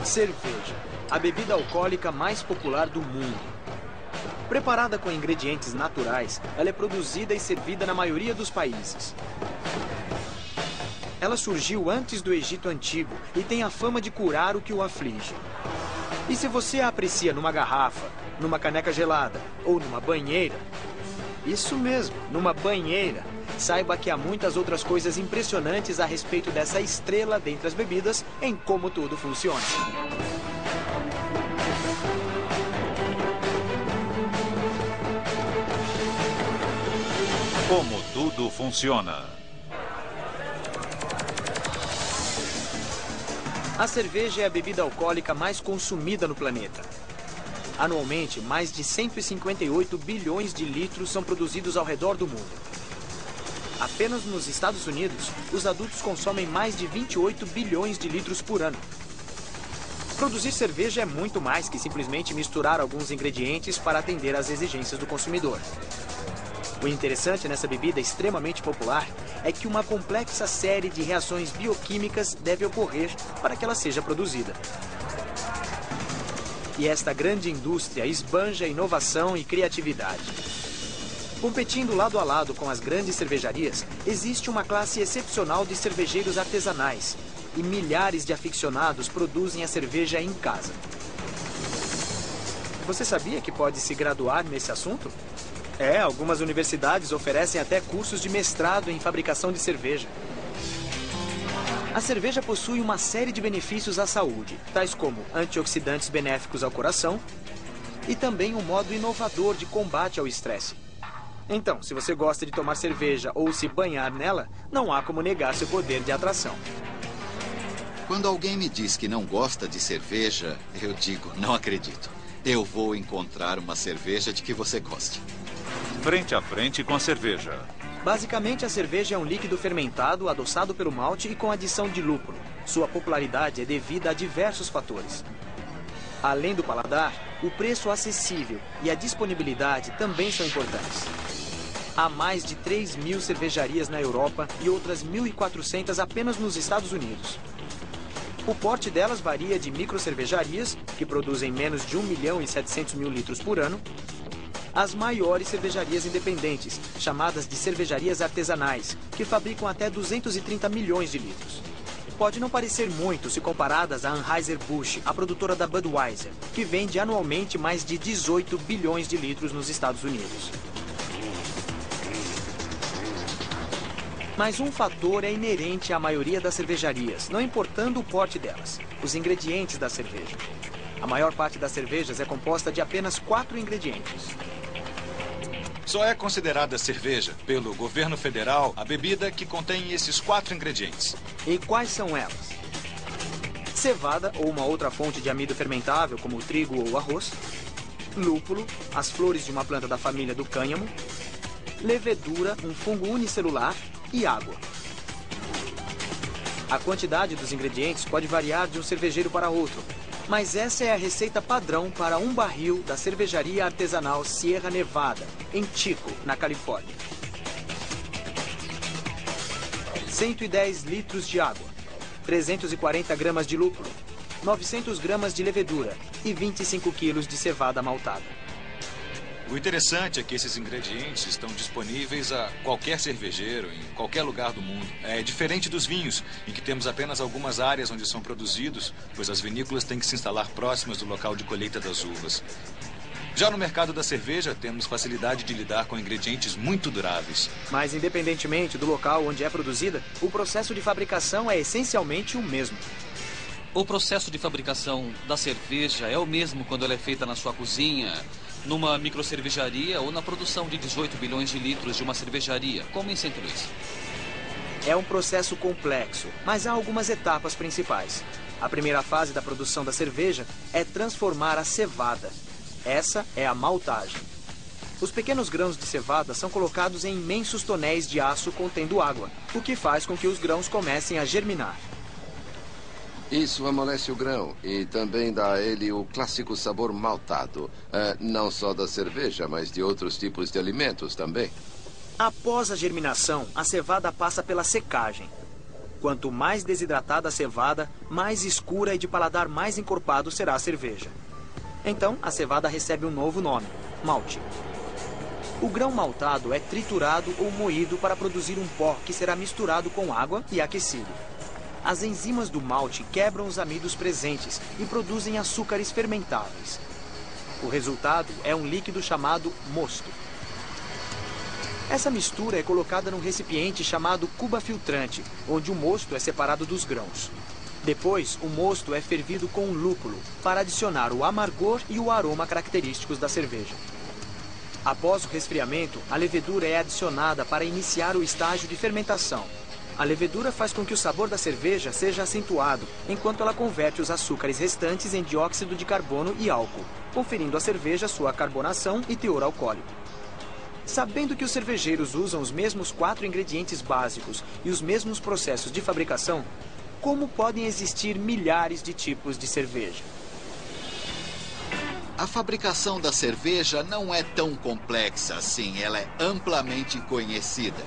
Cerveja, a bebida alcoólica mais popular do mundo. Preparada com ingredientes naturais, ela é produzida e servida na maioria dos países. Ela surgiu antes do Egito Antigo e tem a fama de curar o que o aflige. E se você a aprecia numa garrafa, numa caneca gelada ou numa banheira, isso mesmo, numa banheira, saiba que há muitas outras coisas impressionantes a respeito dessa estrela dentre as bebidas em como tudo funciona. Como tudo funciona. A cerveja é a bebida alcoólica mais consumida no planeta. Anualmente, mais de 158 bilhões de litros são produzidos ao redor do mundo. Apenas nos Estados Unidos, os adultos consomem mais de 28 bilhões de litros por ano. Produzir cerveja é muito mais que simplesmente misturar alguns ingredientes para atender às exigências do consumidor. O interessante nessa bebida extremamente popular é que uma complexa série de reações bioquímicas deve ocorrer para que ela seja produzida. E esta grande indústria esbanja inovação e criatividade. Competindo lado a lado com as grandes cervejarias, existe uma classe excepcional de cervejeiros artesanais. E milhares de aficionados produzem a cerveja em casa. Você sabia que pode se graduar nesse assunto? Algumas universidades oferecem até cursos de mestrado em fabricação de cerveja. A cerveja possui uma série de benefícios à saúde, tais como antioxidantes benéficos ao coração e também um modo inovador de combate ao estresse. Então, se você gosta de tomar cerveja ou se banhar nela, não há como negar seu poder de atração. Quando alguém me diz que não gosta de cerveja, eu digo, não acredito. Eu vou encontrar uma cerveja de que você goste. Frente a frente com a cerveja. Basicamente, a cerveja é um líquido fermentado, adoçado pelo malte e com adição de lúpulo. Sua popularidade é devida a diversos fatores. Além do paladar, o preço acessível e a disponibilidade também são importantes. Há mais de 3.000 cervejarias na Europa e outras 1.400 apenas nos Estados Unidos. O porte delas varia de microcervejarias, que produzem menos de 1.700.000 litros por ano, às maiores cervejarias independentes, chamadas de cervejarias artesanais, que fabricam até 230 milhões de litros. Pode não parecer muito se comparadas à Anheuser-Busch, a produtora da Budweiser, que vende anualmente mais de 18 bilhões de litros nos Estados Unidos. Mas um fator é inerente à maioria das cervejarias, não importando o porte delas: os ingredientes da cerveja. A maior parte das cervejas é composta de apenas 4 ingredientes. Só é considerada cerveja, pelo governo federal, a bebida que contém esses 4 ingredientes. E quais são elas? Cevada, ou uma outra fonte de amido fermentável, como o trigo ou o arroz. Lúpulo, as flores de uma planta da família do cânhamo. Levedura, um fungo unicelular. E água. A quantidade dos ingredientes pode variar de um cervejeiro para outro, mas essa é a receita padrão para um barril da cervejaria artesanal Sierra Nevada, em Chico, na Califórnia. 110 litros de água, 340 gramas de lúpulo, 900 gramas de levedura e 25 quilos de cevada maltada. O interessante é que esses ingredientes estão disponíveis a qualquer cervejeiro, em qualquer lugar do mundo. É diferente dos vinhos, em que temos apenas algumas áreas onde são produzidos, pois as vinícolas têm que se instalar próximas do local de colheita das uvas. Já no mercado da cerveja, temos facilidade de lidar com ingredientes muito duráveis. Mas, independentemente do local onde é produzida, o processo de fabricação é essencialmente o mesmo. O processo de fabricação da cerveja é o mesmo quando ela é feita na sua cozinha, numa microcervejaria ou na produção de 18 bilhões de litros de uma cervejaria, como em St. Louis. É um processo complexo, mas há algumas etapas principais. A primeira fase da produção da cerveja é transformar a cevada. Essa é a maltagem. Os pequenos grãos de cevada são colocados em imensos tonéis de aço contendo água, o que faz com que os grãos comecem a germinar. Isso amolece o grão e também dá a ele o clássico sabor maltado. Não só da cerveja, mas de outros tipos de alimentos também. Após a germinação, a cevada passa pela secagem. Quanto mais desidratada a cevada, mais escura e de paladar mais encorpado será a cerveja. Então, a cevada recebe um novo nome, malte. O grão maltado é triturado ou moído para produzir um pó que será misturado com água e aquecido. As enzimas do malte quebram os amidos presentes e produzem açúcares fermentáveis. O resultado é um líquido chamado mosto. Essa mistura é colocada num recipiente chamado cuba filtrante, onde o mosto é separado dos grãos. Depois, o mosto é fervido com lúpulo, para adicionar o amargor e o aroma característicos da cerveja. Após o resfriamento, a levedura é adicionada para iniciar o estágio de fermentação. A levedura faz com que o sabor da cerveja seja acentuado, enquanto ela converte os açúcares restantes em dióxido de carbono e álcool, conferindo à cerveja sua carbonação e teor alcoólico. Sabendo que os cervejeiros usam os mesmos 4 ingredientes básicos e os mesmos processos de fabricação, como podem existir milhares de tipos de cerveja? A fabricação da cerveja não é tão complexa assim, ela é amplamente conhecida.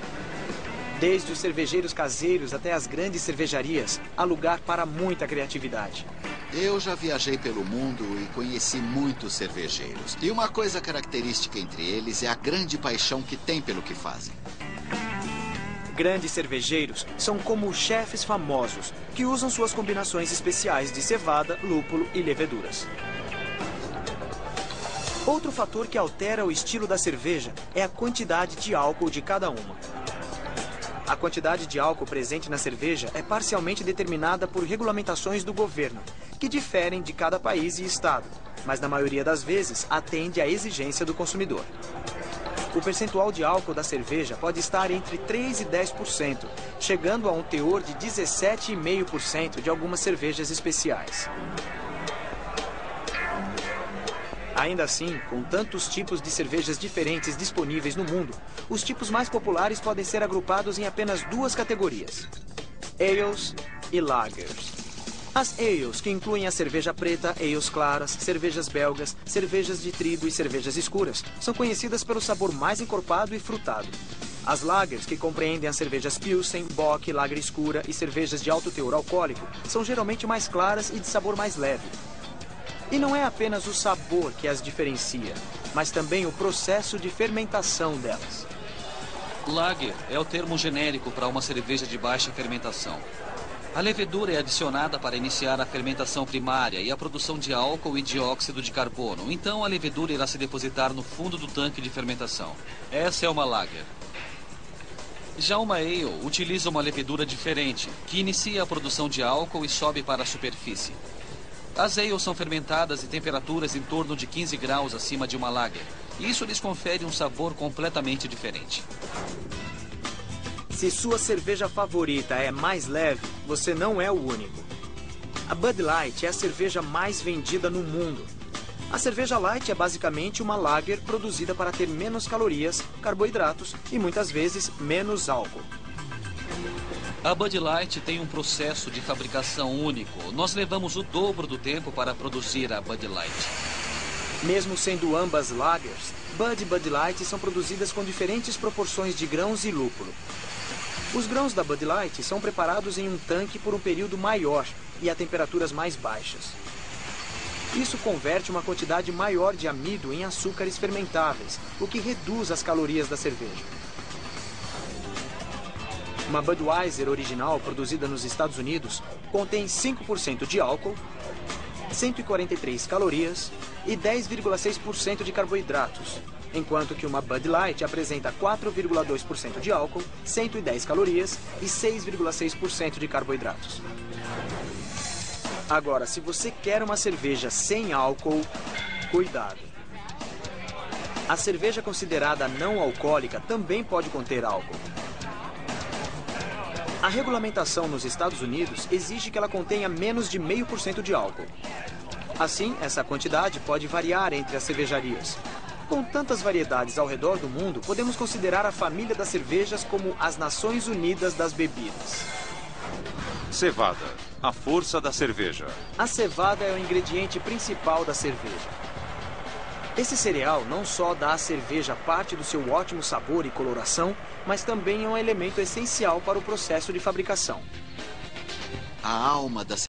Desde os cervejeiros caseiros até as grandes cervejarias, há lugar para muita criatividade. Eu já viajei pelo mundo e conheci muitos cervejeiros. E uma coisa característica entre eles é a grande paixão que têm pelo que fazem. Grandes cervejeiros são como chefes famosos, que usam suas combinações especiais de cevada, lúpulo e leveduras. Outro fator que altera o estilo da cerveja é a quantidade de álcool de cada uma. A quantidade de álcool presente na cerveja é parcialmente determinada por regulamentações do governo, que diferem de cada país e estado, mas na maioria das vezes atende à exigência do consumidor. O percentual de álcool da cerveja pode estar entre 3% e 10%, chegando a um teor de 17,5% de algumas cervejas especiais. Ainda assim, com tantos tipos de cervejas diferentes disponíveis no mundo, os tipos mais populares podem ser agrupados em apenas 2 categorias: ales e lagers. As ales, que incluem a cerveja preta, ales claras, cervejas belgas, cervejas de trigo e cervejas escuras, são conhecidas pelo sabor mais encorpado e frutado. As lagers, que compreendem as cervejas Pilsen, Bock, lager escura e cervejas de alto teor alcoólico, são geralmente mais claras e de sabor mais leve. E não é apenas o sabor que as diferencia, mas também o processo de fermentação delas. Lager é o termo genérico para uma cerveja de baixa fermentação. A levedura é adicionada para iniciar a fermentação primária e a produção de álcool e dióxido de carbono. Então a levedura irá se depositar no fundo do tanque de fermentação. Essa é uma lager. Já uma ale utiliza uma levedura diferente, que inicia a produção de álcool e sobe para a superfície. As ales são fermentadas em temperaturas em torno de 15 graus acima de uma lager. Isso lhes confere um sabor completamente diferente. Se sua cerveja favorita é mais leve, você não é o único. A Bud Light é a cerveja mais vendida no mundo. A cerveja light é basicamente uma lager produzida para ter menos calorias, carboidratos e muitas vezes menos álcool. A Bud Light tem um processo de fabricação único. Nós levamos o dobro do tempo para produzir a Bud Light. Mesmo sendo ambas lagers, Bud e Bud Light são produzidas com diferentes proporções de grãos e lúpulo. Os grãos da Bud Light são preparados em um tanque por um período maior e a temperaturas mais baixas. Isso converte uma quantidade maior de amido em açúcares fermentáveis, o que reduz as calorias da cerveja. Uma Budweiser original produzida nos Estados Unidos contém 5% de álcool, 143 calorias e 10,6% de carboidratos, enquanto que uma Bud Light apresenta 4,2% de álcool, 110 calorias e 6,6% de carboidratos. Agora, se você quer uma cerveja sem álcool, cuidado. A cerveja considerada não alcoólica também pode conter álcool. A regulamentação nos Estados Unidos exige que ela contenha menos de 0,5% de álcool. Assim, essa quantidade pode variar entre as cervejarias. Com tantas variedades ao redor do mundo, podemos considerar a família das cervejas como as Nações Unidas das bebidas. Cevada, a força da cerveja. A cevada é o ingrediente principal da cerveja. Esse cereal não só dá à cerveja parte do seu ótimo sabor e coloração, mas também é um elemento essencial para o processo de fabricação. a alma da